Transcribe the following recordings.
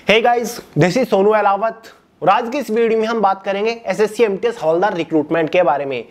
Hey guys, this is Sonu Alawat और आज की इस वीडियो में हम बात करेंगे एसएससी एमटीएस हवलदार रिक्रूटमेंट के बारे में।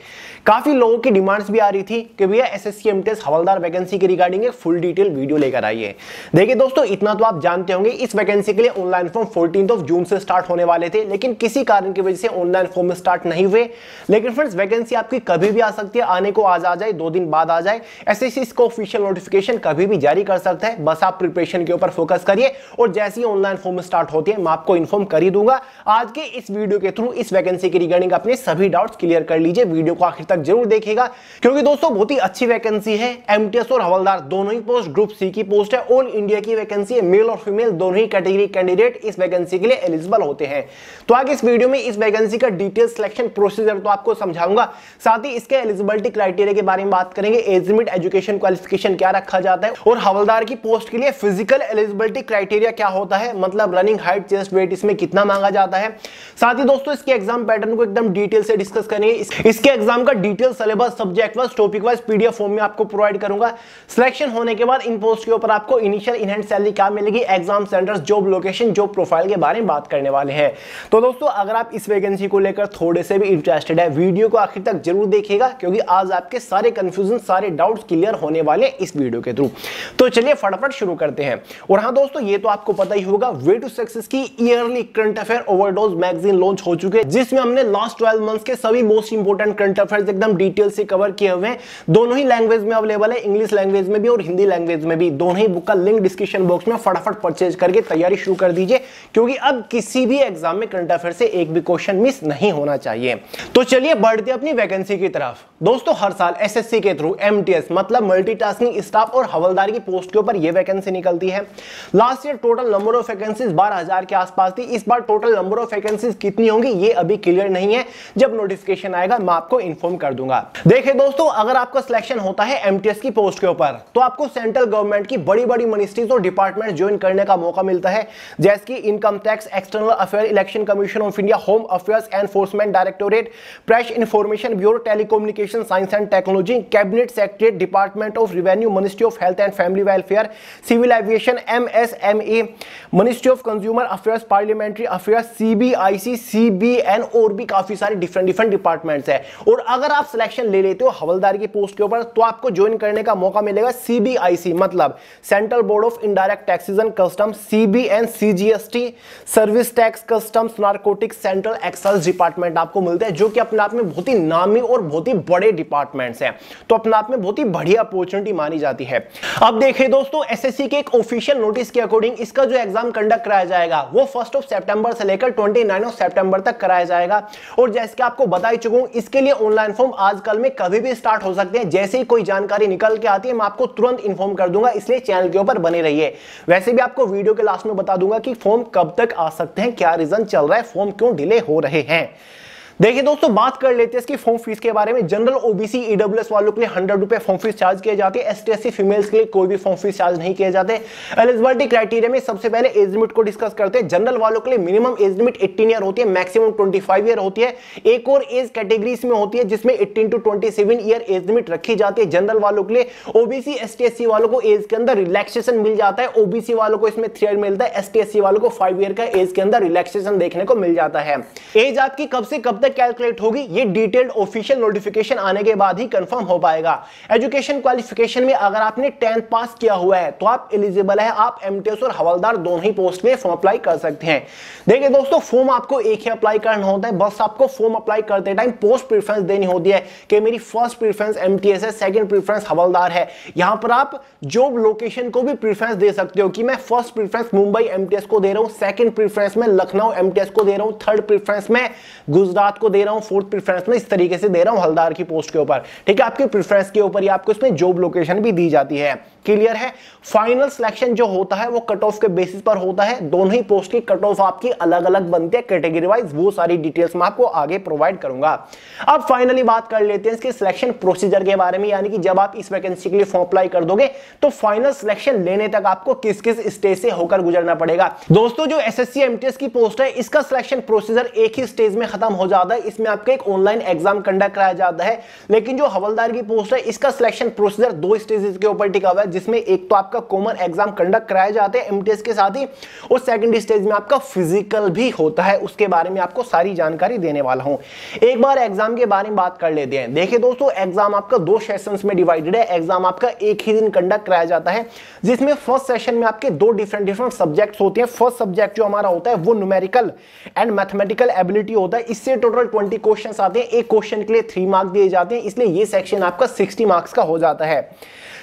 काफी लोगों की डिमांड्स भी आ रही थी कि भैया एसएससी एमटीएस हवलदार वैकेंसी के रिगार्डिंग एक फुल डिटेल वीडियो लेकर आइए। देखिए दोस्तों, इतना तो आप जानते होंगे, इस वैकेंसी के लिए ऑनलाइन फॉर्म 14 जून से स्टार्ट होने वाले थे, लेकिन किसी कारण की वजह से ऑनलाइन फॉर्म स्टार्ट नहीं हुए। लेकिन फ्रेंड्स, वैकेंसी आपकी कभी भी आ सकती है, आने को आज आ जाए, 2 दिन बाद आ जाए। एसएससी इसको ऑफिशियल नोटिफिकेशन कभी भी जारी कर सकता है। बस आप प्रिपरेशन के ऊपर फोकस करिए और जैसे ही ऑनलाइन फॉर्म स्टार्ट होती है मैं आपको इन्फॉर्म कर ही दूंगा। आज के इस वीडियो के थ्रू इस वैकेंसी के रिगार्डिंग अपने सभी डाउट्स क्लियर कर लीजिए। वीडियो को आखिर तक जरूर देखिएगा, क्योंकि दोस्तों बहुत ही अच्छी वैकेंसी है। एमटीएस और हवलदार दोनों ही पोस्ट ग्रुप सी की पोस्ट है। ऑल इंडिया की वैकेंसी है। मेल और फीमेल दोनों ही कैटेगरी कैंडिडेट इस वैकेंसी के लिए एलिजिबल होते हैं। तो आगे इस वीडियो में इस वैकेंसी का डिटेल सिलेक्शन प्रोसीजर तो आपको समझाऊंगा, साथ ही इसके एलिजिबिलिटी क्राइटेरिया के बारे में बात करेंगे। एज लिमिट, एजुकेशन क्वालिफिकेशन क्या रखा जाता है और हवलदार की पोस्ट के लिए फिजिकल एलिजिबिलिटी क्राइटेरिया क्या होता है, मतलब रनिंग, हाइट, चेस्ट, वेट इसमें कितना मांगा जाता है। साथ ही दोस्तों इसके एग्जाम पैटर्न को एकदम डिटेल से डिस्कस करेंगे। इसके एग्जाम का detail syllabus, subject wise, topic wise PDF form में आपको प्रोवाइड करूंगा। सिलेक्शन होने के बाद इन पोस्ट के ऊपर आपको इनिशियल इन हैंड सैलरी क्या मिलेगी, exam centres, job location, job profile के बारे में बात करने वाले हैं। तो दोस्तों, अगर आप इस वैकेंसी को लेकर थोड़े से भी इंटरेस्टेड है, वीडियो को आखिर तक जरूर देखिएगा, क्योंकि आज आपके सारे कंफ्यूजन, सारे डाउट्स क्लियर होने वाले इस वीडियो के थ्रू। तो चलिए फटाफट शुरू करते हैं। और हाँ दोस्तों, ये तो आपको पता ही होगा, वे टू सक्सेस की yearly current affair overdose magazine launch हो चुके हैं, जिसमें हमने लास्ट 12 मंथ्स के सभी मोस्ट इंपोर्टेंट करंट अफेयर्स एकदम डिटेल से कवर किए हुए हैं। दोनों ही लैंग्वेज में अवेलेबल है, इंग्लिश लैंग्वेज में भी और हिंदी लैंग्वेज में भी। दोनों ही बुक का लिंक डिस्क्रिप्शन बॉक्स में, फटाफट परचेज करके तैयारी शुरू कर दीजिए, क्योंकि अब किसी भी एग्जाम में करंट अफेयर से एक भी क्वेश्चन मिस नहीं होना चाहिए। तो चलिए बढ़ते अपनी वैकेंसी की तरफ। दोस्तों, हर साल एसएससी के थ्रू एमटीएस मतलब मल्टीटास्किंग स्टाफ और हवलदार की पोस्ट के ऊपर यह वैकेंसी निकलती है। Last year total number of vacancies 12,000 के आसपास थी। इस बार टोटल नंबर ऑफ वैकेंसीज कितनी होंगी ये अभी क्लियर नहीं है। जब नोटिफिकेशन आएगा मैं आपको इन्फॉर्म कर दूंगा। देखिए दोस्तों, अगर आपका सिलेक्शन होता है एमटीएस की पोस्ट के ऊपर, तो आपको सेंट्रल गवर्नमेंट की बड़ी बड़ी मिनिस्ट्रीज और डिपार्टमेंट ज्वाइन करने का मौका मिलता है, जैसे कि income tax, external affair, election commission of India, home affairs, enforcement directorate, press information bureau, telecommunication, science and technology, cabinet secretariat, department of revenue, ministry of health and family welfare, civil aviation, MSME, ministry of consumer affairs, parliamentary affairs, CBIC, CBN और भी काफी सारे different departments है। और अगर आप selection ले लेते हो हवलदार की पोस्ट के ऊपर, तो आपको ज्वाइन करने का मौका मिलेगा सीबीआईसी मतलब central board of indirect taxes and customs, CBN, CGST, service tax, customs, narcotics, central excise department आपको मिलते हैं, जो कि अपने आप में बहुत ही नामी और बहुत ही बड़े डिपार्टमेंट्स हैं। तो अपने आप में बहुत ही बढ़िया अपॉर्चुनिटी मानी जाती है। अब देखिए दोस्तों, एसएससी के एक ऑफिशियल नोटिस के अकॉर्डिंग इसका जो एग्जाम कंडक्ट कराया जाएगा वो 1 सितंबर से लेकर 29 सितंबर तक कराया जाएगा। और जैसे कि आपको बता ही चुका हूं, इसके लिए ऑनलाइन फॉर्म आजकल में कभी भी स्टार्ट हो सकते हैं। जैसे ही कोई जानकारी निकल के आती है मैं आपको तुरंत इन्फॉर्म कर दूंगा, इसलिए चैनल के ऊपर बने रहिए। वैसे भी आपको वीडियो के लास्ट में बता दूंगा कि फॉर्म कब तक आ सकते हैं, क्या रीजन चल रहा है, फॉर्म क्यों डिले हो रहे हैं। देखिए दोस्तों, बात कर लेते हैं इसकी फॉर्म फीस के बारे में। जनरल, ओबीसी, ईडब्ल्यूएस वालों के लिए 100 रुपए फॉर्म फीस चार्ज किए जाते हैं। एसटी एससी फीमेल्स के लिए कोई भी फॉर्म फीस चार्ज नहीं किए जाते। एलिजिबिलिटी क्राइटेरिया में सबसे पहले एज लिमिट को डिस्कस करते हैं। जनरल वालों के लिए मिनिमम एज लिमिट 18 ईयर होती है, मैक्सिमम 25 ईयर होती है। एक और एज कैटेगरीज में होती है जिसमें 18 to 27 ईयर एज लिमिट रखी जाती है जनरल वालों के लिए। ओबीसी, एसटी एससी वालों को एज के अंदर रिलैक्सेशन मिल जाता है। ओबीसी वालों को इसमें 3 ईयर मिलता है, एसटी एससी वालों को 5 ईयर का एज के अंदर रिलैक्सेशन देखने को मिल जाता है। एज आपकी कब से कब तक कैलकुलेट होगी, ये डिटेल्ड ऑफिशियल नोटिफिकेशन आने के बाद ही कंफर्म हो पाएगा। एजुकेशन क्वालिफिकेशन में अगर आपने 10th पास किया हुआ है तो आप एलिजिबल है, आप एमटीएस और हवलदार दोनों ही पोस्ट में फॉर्म अप्लाई कर सकते हैं। देखिए दोस्तों, फॉर्म आपको एक ही अप्लाई करना होता है। बस आपको फॉर्म अप्लाई करते टाइम पोस्ट प्रेफरेंस देनी होती है कि मेरी फर्स्ट प्रेफरेंस एमटीएस है, सेकंड प्रेफरेंस हवलदार है। यहां पर आप जॉब लोकेशन को भी प्रेफरेंस दे सकते हो कि मैं फर्स्ट प्रेफरेंस मुंबई एमटीएस को दे रहा हूं, सेकंड प्रेफरेंस में लखनऊ एमटीएस को दे रहा हूं, थर्ड प्रेफरेंस में गुजरात को दे रहा हूं, फोर्थ प्रेफरेंस में इस तरीके से दे रहा हूं हवलदार की पोस्ट के ऊपर। ठीक है, आपके प्रेफरेंस के ऊपर ही आपको इसमें जॉब लोकेशन भी दी जाती है। क्लियर है। फाइनल सिलेक्शन जो होता है वो कट ऑफ के बेसिस पर होता है। दोनों ही पोस्ट की कट ऑफ आपकी अलग अलग बनती है कैटेगरी वाइज, वो सारी डिटेल्स मैं आपको आगे प्रोवाइड करूंगा। अब फाइनली बात कर लेते हैं इसके सिलेक्शन प्रोसीजर के बारे में, यानी कि जब आप इस वैकेंसी के लिए फॉर्म अप्लाई कर दोगे तो फाइनल सिलेक्शन लेने तक आपको किस किस स्टेज से होकर गुजरना पड़ेगा। दोस्तों, जो एसएससी एमटीएस की पोस्ट है इसका सिलेक्शन प्रोसीजर एक ही स्टेज में खत्म हो जाता जाता है, इसमें आपका एक ऑनलाइन एग्जाम कंडक्ट कराया जाता है। लेकिन जो हवलदार की पोस्ट है इसका सिलेक्शन प्रोसीजर 2 स्टेजेस के ऊपर टिका हुआ है, जिसमें एक तो आपका कॉमन एग्जाम कंडक्ट कराए जाते हैं एमटीएस के साथ ही, और सेकंड स्टेज में आपका फिजिकल भी होता है। उसके बारे में आपको सारी जानकारी देने वाला हूं। एक बार एग्जाम के बारे में बात कर लेते हैं। देखिए दोस्तों, एग्जाम आपका 2 सेशंस में डिवाइडेड है। एग्जाम आपका एक ही दिन कंडक्ट कराया जाता है, जिसमें फर्स्ट सेशन में आपके 2 डिफरेंट सब्जेक्ट्स होते हैं। फर्स्ट सब्जेक्ट जो हमारा होता है वो न्यूमेरिकल एंड मैथमेटिकल एबिलिटी होता है। इससे टोटल 20 क्वेश्चंस आते हैं। एक क्वेश्चन के लिए 3 मार्क्स दिए जाते हैं, इसलिए ये सेक्शन आपका 60 मार्क्स का हो जाता है।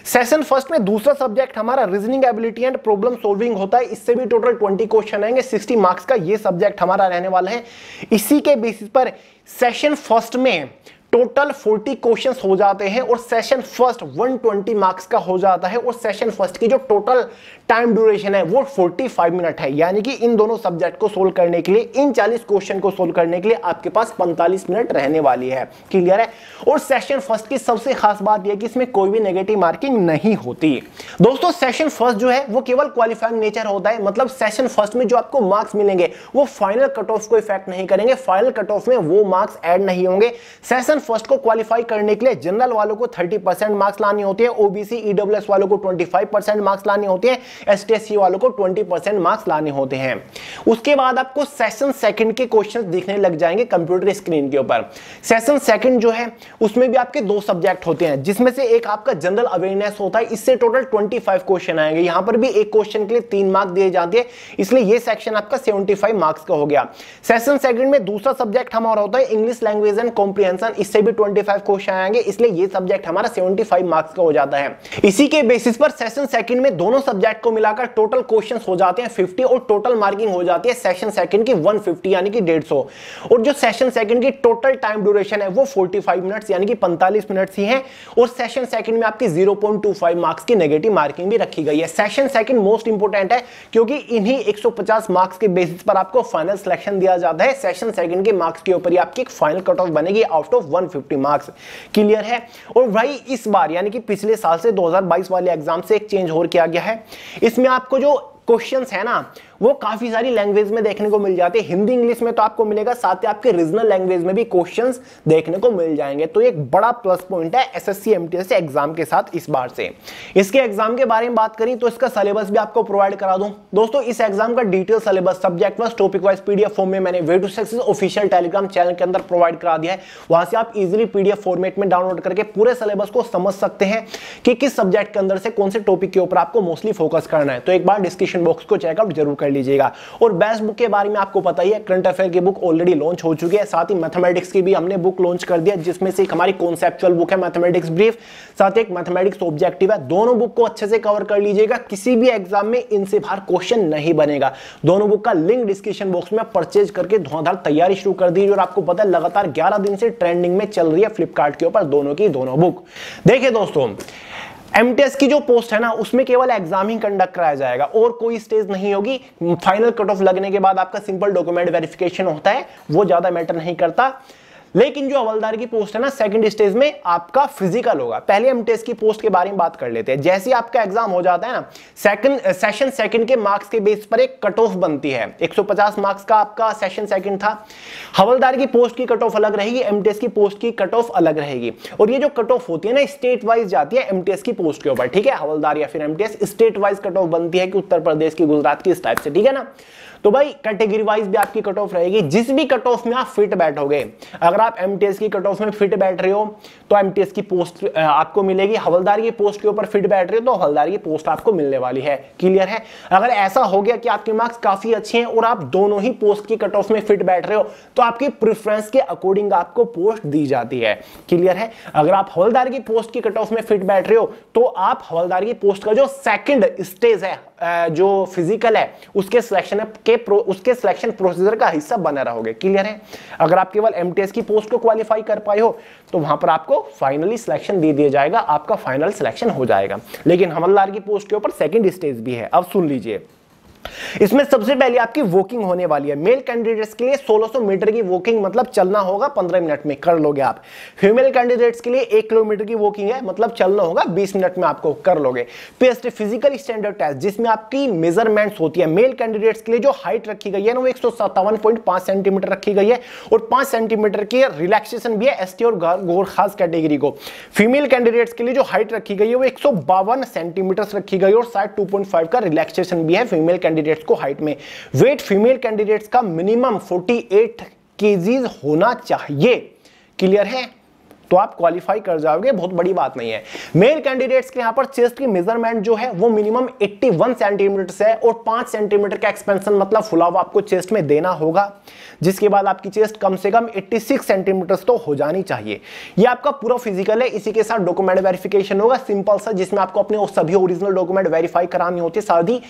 सेशन फर्स्ट में दूसरा सब्जेक्ट हमारा reasoning ability and problem solving होता है। इससे भी टोटल 20 क्वेश्चन आएंगे, 60 मार्क्स का ये सब्जेक्ट हमारा रहने वाला है। इसी के बेसिस पर सेशन फर्स्ट में टोटल 40 क्वेश्चंस हो जाते हैं और सेशन फर्स्ट 120 मार्क्स का हो जाता है, और सेशन फर्स्ट की जो टोटल टाइम ड्यूरेशन है वो 45 मिनट है। यानी कि इन दोनों सब्जेक्ट को सोल्व करने के लिए, इन 40 क्वेश्चन को सोल्व करने के लिए आपके पास 45 मिनट रहने वाली है। क्लियर है? और सेशन फर्स्ट की सबसे खास बात यह कि इसमें कोई भी नेगेटिव मार्किंग नहीं होती। दोस्तों, सेशन फर्स्ट जो है वो केवल क्वालिफाइंग नेचर होता है, मतलब सेशन फर्स्ट में जो आपको मार्क्स मिलेंगे वो फाइनल कट ऑफ को इफेक्ट नहीं करेंगे। फाइनल कट ऑफ में वो मार्क्स ऐड नहीं होंगे। सेशन फर्स्ट को क्वालिफाई करने के लिए जनरल वालों को 30% मार्क्स लानी होती है, ओबीसी ईडब्ल्यूएस वालों को 25% मार्क्स लानी होती है, एसटी वालों को 20% मार्क्स लाने होते हैं। उसके बाद आपको सेशन सेकंड के क्वेश्चंस दिखने लग जाएंगे कंप्यूटर स्क्रीन के ऊपर। सेशन सेकंड जो है उसमें भी आपके 2 सब्जेक्ट होते हैं, जिसमें से एक आपका जनरल अवेयरनेस होता है। इससे टोटल 25 क्वेश्चन आएंगे। यहां पर भी एक क्वेश्चन के लिए 3 मार्क्स दिए जाते हैं, इसलिए यह सेक्शन आपका 75 मार्क्स का हो गया। सेशन सेकंड में दूसरा सब्जेक्ट हमारा होता है इंग्लिश लैंग्वेज एंड कॉम्प्रिहेंशन। इससे भी 25 क्वेश्चन आएंगे, इसलिए ये सब्जेक्ट हमारा 75 मार्क्स का हो जाता है। इसी के बेसिस पर सेशन सेकंड में दोनों सब्जेक्ट को मिलाकर टोटल क्वेश्चंस हो जाते हैं 50, और टोटल मार्किंग हो जाती है सेशन सेकंड की 150 यानी कि 150। और जो सेशन सेकंड की टोटल टाइम ड्यूरेशन है वो 45 मिनट्स यानी कि 45 मिनट्स ही है। और सेशन सेकंड में आपकी 0.25 मार्क्स की नेगेटिव मार्किंग भी रखी गई है। सेशन सेकंड मोस्ट इंपोर्टेंट है, क्योंकि इन्हीं 150 मार्क्स के बेसिस पर आपको फाइनल सिलेक्शन दिया जाता है। सेशन सेकंड के मार्क्स के ऊपर ही आपकी एक फाइनल कट ऑफ बनेगी आउट ऑफ 150 मार्क्स। क्लियर है? और भाई इस बार यानी कि पिछले साल से 2022 वाले एग्जाम से एक चेंज और किया गया है। इसमें आपको जो क्वेश्चंस है ना वो काफी सारी लैंग्वेज में देखने को मिल जाते हैं। हिंदी इंग्लिश में तो आपको मिलेगा, साथ ही आपके रीजनल लैंग्वेज में भी क्वेश्चंस देखने को मिल जाएंगे। तो एक बड़ा प्लस पॉइंट है एसएससी एमटीएस एग्जाम के साथ इस बार से। इसके एग्जाम के बारे में बात करें तो इसका सिलेबस भी आपको प्रोवाइड करा दूं। दोस्तों, इस एग्जाम का detail syllabus subject wise topic wise PDF form में मैंने way to success official Telegram channel के अंदर प्रोवाइड करा दिया है। वहां से आप इजिली पीडीएफ फॉर्मेट में डाउनलोड करके पूरे सिलेबस को समझ सकते हैं कि किस सब्जेक्ट के अंदर से कौन से टॉपिक के ऊपर आपको मोस्टली फोकस करना है। तो एक बार डिस्क्रिप्शन बॉक्स को चेकआउट जरूर कर लीजिएगा। और बेस्ट बुक के बारे में आपको पता ही है, करंट अफेयर की बुक ऑलरेडी लॉन्च हो चुकी है। साथ ही मैथमेटिक्स की भी हमने बुक लॉन्च कर दिया, जिसमें से एक हमारी कॉन्सेप्चुअल बुक है मैथमेटिक्स ब्रीफ, साथ ही एक मैथमेटिक्स ऑब्जेक्टिव है। दोनों बुक को अच्छे से कवर कर लीजिएगा, किसी भी एग्जाम में इनसे बाहर क्वेश्चन नहीं बनेगा। दोनों बुक का लिंक डिस्क्रिप्शन बॉक्स में परचेज करके धुआंधार तैयारी शुरू कर दीजिए। और आपको पता है लगातार 11 दिन से ट्रेंडिंग में चल रही है फ्लिपकार्ट के ऊपर दोनों की दोनों बुक। देखिए दोस्तों, एमटीएस की जो पोस्ट है ना उसमें केवल एग्जाम ही कंडक्ट कराया जाएगा और कोई स्टेज नहीं होगी। फाइनल कट ऑफ लगने के बाद आपका सिंपल डॉक्यूमेंट वेरिफिकेशन होता है, वो ज्यादा मैटर नहीं करता। लेकिन जो हवलदार की पोस्ट है ना सेकंड स्टेज में आपका फिजिकल होगा। पहले एमटीएस की पोस्ट के बारे में बात कर लेते हैं। जैसे आपका एग्जाम हो जाता है ना, सेशन सेकंड के मार्क्स के बेस पर एक कट ऑफ बनती है। 150 मार्क्स का आपका सेशन सेकंड था। हवलदार की पोस्ट की कट ऑफ अलग रहेगी, एमटीएस की पोस्ट की कट ऑफ अलग रहेगी। और ये जो कट ऑफ होती है ना स्टेट वाइज जाती है एमटीएस की पोस्ट के ऊपर, ठीक है। हवलदार या फिर MTS state wise cut off बनती है कि उत्तर प्रदेश की, गुजरात की, इस टाइप से, ठीक है ना। तो भाई कैटेगरी वाइज भी आपकी कट ऑफ रहेगी। जिस भी कट ऑफ में आप फिट बैठोगे, अगर आप एमटीएस की कट ऑफ में फिट बैठ रहे हो तो एमटीएस की पोस्ट आपको मिलेगी। हवलदार की पोस्ट के ऊपर फिट बैठ रहे हो तो हवलदार की पोस्ट आपको मिलने वाली है। क्लियर है? अगर ऐसा हो गया कि आपके मार्क्स काफी अच्छे हैं और आप दोनों ही पोस्ट की कट ऑफ में फिट बैठ रहे हो तो आपकी प्रेफरेंस के अकॉर्डिंग आपको पोस्ट दी जाती है। क्लियर है? अगर आप हवलदार की पोस्ट की कट ऑफ में फिट बैठ रहे हो तो आप हवलदार की पोस्ट का जो सेकंड स्टेज है, जो फिजिकल है, उसके सिलेक्शन प्रोसीजर का हिस्सा बना रहोगे। क्लियर है? अगर आप केवल एमटीएस की पोस्ट को क्वालिफाई कर पाए हो तो वहां पर आपको फाइनली सिलेक्शन दे दिया जाएगा, आपका फाइनल सिलेक्शन हो जाएगा। लेकिन हवलदार की पोस्ट के ऊपर सेकंड स्टेज भी है। अब सुन लीजिए, इसमें सबसे पहले आपकी वॉकिंग होने वाली है। मेल कैंडिडेट्स के लिए 1600 मीटर की वॉकिंग मतलब चलना होगा 15 मिनट में, कर लोगे आप। फीमेल कैंडिडेट्स के लिए 1 किलोमीटर की वॉकिंग है, मतलब चलना होगा 20 मिनट में, आपको कर लोगे। पेस्ट फिजिकल स्टैंडर्ड टेस्ट जिसमें आपकी मेजरमेंट्स होती है। मेल कैंडिडेट्स के लिए जो हाइट रखी गई है ना वो 157.5 सेंटीमीटर रखी गई है और 5 सेंटीमीटर की रिलैक्सेशन भी है एसटी और गौर खास कैटेगरी को। फीमेल कैंडिडेट्स के लिए जो हाइट रखी गई है वो 152 सेंटीमीटर रखी गई और साइड 2.5 का रिलैक्सेशन भी है फीमेल कैंडिडेट्स को हाइट में। वेट फीमेल कैंडिडेट्स का मिनिमम 48 केजीज होना चाहिए। क्लियर है? तो आप क्वालिफाई कर जाओगे, बहुत बड़ी बात नहीं है। मेल कैंडिडेट्स के यहां पर चेस्ट की मेजरमेंट जो है वो मिनिमम 81 सेंटीमीटर है और 5 सेंटीमीटर का एक्सपेंशन मतलब फुलाव आपको चेस्ट में देना होगा, जिसके बाद आपकी चेस्ट कम से कम 86 सेंटीमीटर तो हो जानी चाहिए। ये आपका पूरा फिजिकल है। इसी के साथ डॉक्यूमेंट वेरिफिकेशन होगा सिंपल सा, जिसमें आपको अपने सभी ओरिजिनल डॉक्यूमेंट वेरीफाई करानी होती है। साथ ही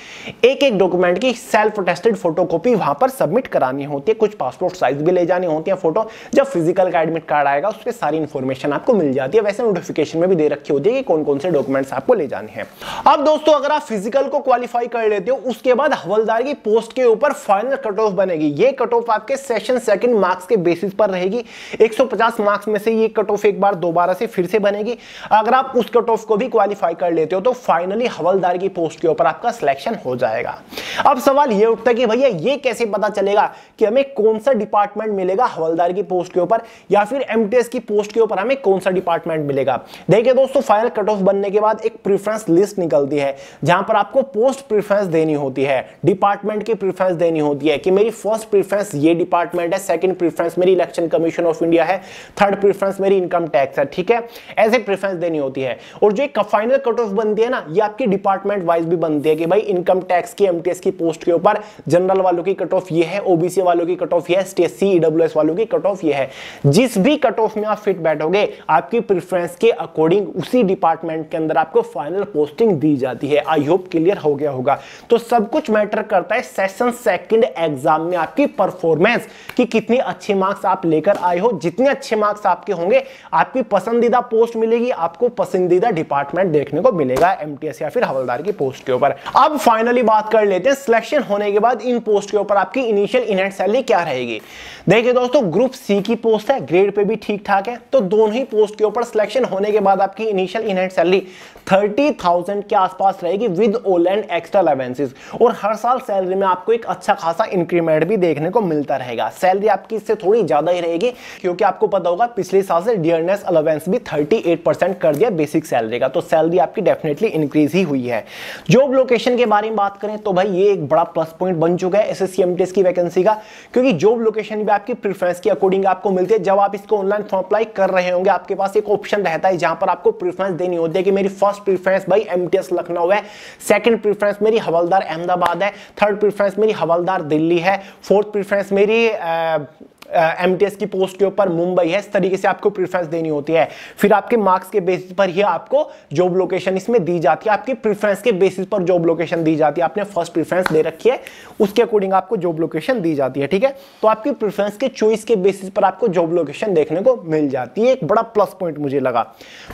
एक डॉक्यूमेंट की सेल्फ अटेस्टेड फोटोकॉपी वहां पर सबमिट करानी होती है। कुछ पासपोर्ट साइज भी ले जानी होती है फोटो। जब फिजिकल का एडमिट कार्ड आएगा उस पर सारी इंफॉर्मेशन आपको मिल जाती है। वैसे नोटिफिकेशन में भी दे रखी होती है कि कौन कौन से डॉक्यूमेंट्स आपको ले जाने हैं। अब दोस्तों अगर आप फिजिकल को क्वालिफाई कर लेते हो उसके बाद हवलदार की पोस्ट के ऊपर फाइनल कट ऑफ बनेगी। ये कट ऑफ आपके सेशन सेकंड मार्क्स के बेसिस पर रहेगी। 150 मार्क्स में से ये कट ऑफ एक बार दोबारा से फिर से बनेगी। अगर आप उस कट ऑफ को भी क्वालिफाई कर लेते हो तो फाइनली हवलदार की पोस्ट के ऊपर आपका सिलेक्शन हो जाएगा। अब सवाल ये उठता है कि भैया ये कैसे पता चलेगा कि हमें कौन सा डिपार्टमेंट मिलेगा हवलदार की पोस्ट के ऊपर या फिर एमटीएस की पोस्ट के ऊपर हमें कौन सा डिपार्टमेंट मिलेगा। देखिए दोस्तों, फाइनल कट ऑफ बनने के बाद एक प्रेफरेंस लिस्ट निकलती है जहां पर आपको पोस्ट प्रेफरेंस देनी होती है, डिपार्टमेंट की प्रेफरेंस देनी होती है कि मेरी फर्स्ट प्रेफरेंस ये डिपार्टमेंट है, सेकंड प्रेफरेंस मेरी इलेक्शन कमीशन ऑफ इंडिया है, थर्ड प्रेफरेंस मेरी इनकम टैक्स है। ठीक है, ऐसे प्रेफरेंस देनी होती है। और जो एक फाइनल कट ऑफ बनती है ना, ये आपकी डिपार्टमेंट वाइज भी बनती है कि भाई इनकम टैक्स की एमटीएस की पोस्ट के ऊपर जनरल वालों की कट ऑफ ये है, ओबीसी वालों की कट ऑफ ये है, एसटी ईडब्ल्यूएस वालों की कट ऑफ ये है। जिस भी कट ऑफ में आप फिट बैठोगे आपकी प्रेफरेंस के अकॉर्डिंग उसी डिपार्टमेंट के अंदर आपको फाइनल पोस्टिंग दी जाती है। आई होप क्लियर हो गया होगा। तो सब कुछ मैटर करता है सेशन सेकंड एग्जाम में आपकी परफॉर्मेंस कि कितनी अच्छे मार्क्स आप लेकर आए हो। जितने अच्छे मार्क्स आपके होंगे आपकी पसंदीदा पोस्ट मिलेगी, आपको पसंदीदा डिपार्टमेंट देखने को मिलेगा एमटीएस या फिर हवलदार की पोस्ट के ऊपर। अब फाइनली बात कर लेते हैं सिलेक्शन होने के बाद इन पोस्ट के ऊपर आपकी इनिशियल इनहेंड सैलरी क्या रहेगी। देखिए दोस्तों, ग्रुप सी की पोस्ट है, ग्रेड पे भी ठीक ठाक है, तो दोनों ही पोस्ट के ऊपर सिलेक्शन होने के बाद आपकी इनिशियल इनहेंड सैलरी 30,000 के आसपास रहेगी with all and extra allowances. और हर साल सैलरी में आपको एक अच्छा खासा इंक्रीमेंट भी देखने को मिलता रहेगा। सैलरी आपकी इससे थोड़ी ज्यादा ही रहेगी क्योंकि आपको पता होगा पिछले साल से डियरनेस अलाउंस भी 38% कर दिया बेसिक सैलरी का, तो सैलरी आपकी डेफिनेटली इंक्रीज ही हुई है। जॉब लोकेशन के बारे में बात करें तो भाई ये एक बड़ा प्लस पॉइंट बन चुका है एसएससी एमटीएस की वैकेंसी का, क्योंकि जॉब लोकेशन भी आपकी प्रेफरेंस के अकॉर्डिंग आपको मिलती है। जब आप इसको ऑनलाइन फॉर्म अप्लाई कर रहे होंगे आपके पास एक ऑप्शन रहता है जहां पर आपको प्रेफरेंस देनी होती है कि मेरी फर्स्ट प्रेफरेंस भाई एमटीएस लखनऊ है, सेकंड प्रेफरेंस मेरी हवलदार अहमदाबाद है, थर्ड प्रेफरेंस मेरी हवलदार दिल्ली है, फोर्थ प्रेफरेंस मेरी एमटीएस की पोस्ट के ऊपर मुंबई है। इस तरीके से आपको प्रेफरेंस देनी होती है। फिर आपके मार्क्स के बेसिस पर ही आपको जॉब लोकेशन इसमें दी जाती है। आपकी प्रेफरेंस के बेसिस पर जॉब लोकेशन दी जाती है। आपने फर्स्ट प्रेफरेंस दे रखी है, उसके अकॉर्डिंग आपको जॉब लोकेशन दी जाती है। ठीक है, तो आपकी प्रेफरेंस के चॉइस के बेसिस पर आपको जॉब लोकेशन देखने को मिल जाती है। एक बड़ा प्लस पॉइंट मुझे लगा।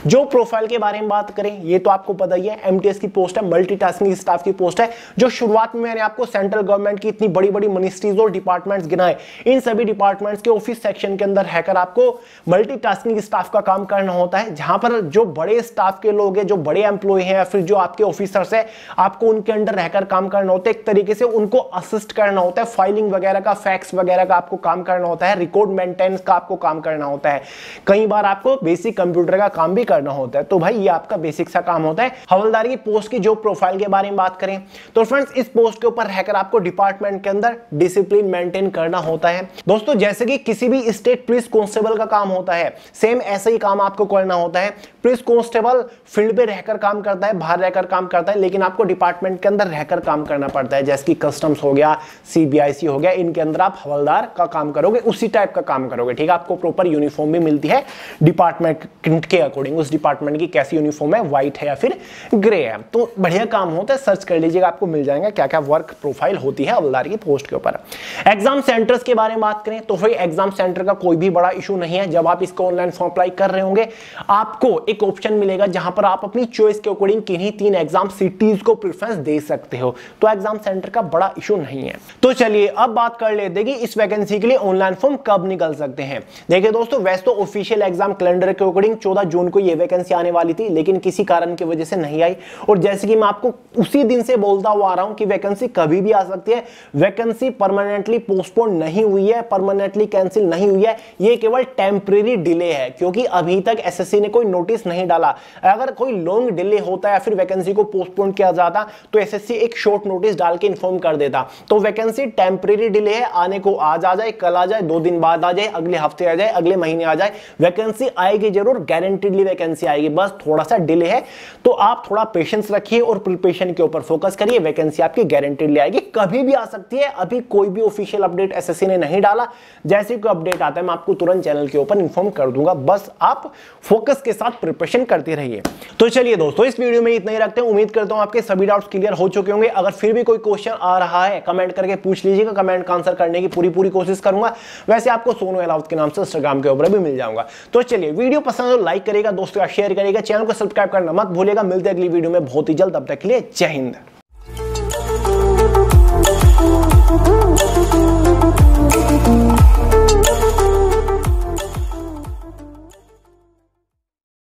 जो प्रोफाइल के बारे में बात करें, ये तो आपको पता ही है, एमटीएस की पोस्ट है, मल्टीटास्किंग स्टाफ की पोस्ट है। जो शुरुआत में मैंने आपको सेंट्रल गवर्नमेंट की इतनी बड़ी बड़ी मिनिस्ट्रीज और डिपार्टमेंट्स गिनाए, इन सभी डिपार्टमेंट्स के ऑफिस सेक्शन के अंदर रहकर आपको मल्टीटास्किंग स्टाफ का काम करना होता है, जहां पर जो बड़े स्टाफ के लोग हैं, जो बड़े एम्प्लॉय हैं या फिर जो आपके ऑफिसर्स हैं, आपको उनके अंडर रहकर काम करना होता है। एक तरीके से उनको असिस्ट करना होता है, फाइलिंग वगैरह का, फैक्स वगैरह का आपको काम करना होता है, रिकॉर्ड मेंटेनेंस का आपको काम करना होता है, कई बार आपको बेसिक कंप्यूटर का काम भी करना होता है। तो भाई ये आपका बेसिक सा काम होता है। हवलदार की पोस्ट की जो प्रोफाइल के बारे में बात करें तो फ्रेंड्स, इस पोस्ट के ऊपर रहकर आपको डिपार्टमेंट के अंदर डिसिप्लिन मेंटेन करना होता है। दोस्तों, जैसे कि किसी भी स्टेट पुलिस कांस्टेबल का काम होता है, सेम ऐसा ही काम आपको करना होता है। पुलिस कांस्टेबल फील्ड पे रहकर काम करता है, बाहर रहकर काम करता है, लेकिन आपको डिपार्टमेंट के अंदर रहकर काम करना पड़ता है। जैसे कि कस्टम्स हो गया, सीबीआईसी हो गया, इनके अंदर आप हवलदार का काम करोगे, उसी टाइप का काम करोगे। ठीक है, आपको प्रॉपर यूनिफॉर्म भी मिलती है डिपार्टमेंट के अकॉर्डिंग। उस डिपार्टमेंट की कैसी यूनिफॉर्म है, व्हाइट है या फिर ग्रे है, तो बढ़िया काम होता है। सर्च कर लीजिएगा, आपको मिल जाएगा क्या क्या वर्क प्रोफाइल होती है हवलदार की पोस्ट के ऊपर। एग्जाम सेंटर्स के बारे में बात करें तो दोस्तों एग्जाम सेंटर का कोई भी बड़ा इशू नहीं है। जब आप इसको ऑनलाइन फॉर्म अप्लाई कर रहे होंगे आपको एक ऑप्शन मिलेगा जहां पर आप अपनी चॉइस के अकॉर्डिंग किन्हीं 3 एग्जाम सिटीज को प्रेफरेंस दे सकते हो। तो एग्जाम सेंटर का बड़ा इशू नहीं है। तो चलिए अब बात कर लेते हैं कि इस वैकेंसी के लिए ऑनलाइन फॉर्म कब निकल सकते हैं। देखिए दोस्तों, वैसे तो ऑफिशियल एग्जाम कैलेंडर के अकॉर्डिंग 14 जून को यह वैकेंसी आने वाली थी, लेकिन किसी कारण की वजह से नहीं आई। और जैसे कि मैं आपको उसी दिन से बोलता हुआ आ रहा हूं कि वैकेंसी कभी भी आ सकती है। वैकेंसी परमानेंटली पोस्टपोन नहीं हुई है, परमानेंटली कैंसिल नहीं हुई है, ये केवल टेम्परेरी डिले है, क्योंकि अभी तक एसएससी ने कोई नोटिस नहीं डाला। अगर कोई लॉन्ग डिले होता या फिर वैकेंसी को पोस्टपोन किया जाता तो एसएससी एक शॉर्ट नोटिस डाल के इन्फॉर्म कर देता। तो वैकेंसी टेम्परेरी डिले है, आने को आज आ जाए, कल आ जाए, 2 दिन बाद आ जाए, अगले हफ्ते आ जाए, अगले महीने आ जाए, वैकेंसी आएगी जरूर, गारंटीडली वैकेंसी आएगी। बस थोड़ा सा डिले है, तो आप थोड़ा पेशेंस रखिए और प्रिपरेशन के ऊपर फोकस करिए, वैकेंसी आपकी गारंटीडली आएगी। कभी भी आ सकती है, अभी कोई भी ऑफिशियल अपडेट एसएससी ने नहीं डाला। जैसे कोई अपडेट आता है मैं आपको तुरंत चैनल के ऊपर इन्फॉर्म कर दूंगा। बस आप फोकस के साथ प्रिपरेशन करते रहिए। तो चलिए दोस्तों, इस वीडियो में इतना ही रखते हैं। उम्मीद करता हूं आपके सभी डाउट्स क्लियर हो चुके होंगे। अगर फिर भी कोई क्वेश्चन आ रहा है कमेंट करके पूछ लीजिएगा, कमेंट का आंसर करने की पूरी कोशिश करूंगा। वैसे आपको सोनू अलाउद्दीन के नाम से इंस्टाग्राम के ऊपर भी मिल जाऊंगा। तो चलिए, वीडियो पसंद है तो लाइक करेगा, दोस्तों का शेयर करेगा, चैनल को सब्सक्राइब करना मत भूलिएगा। मिलते हैं अगली वीडियो में बहुत ही जल्द, तब तक के लिए जय हिंद।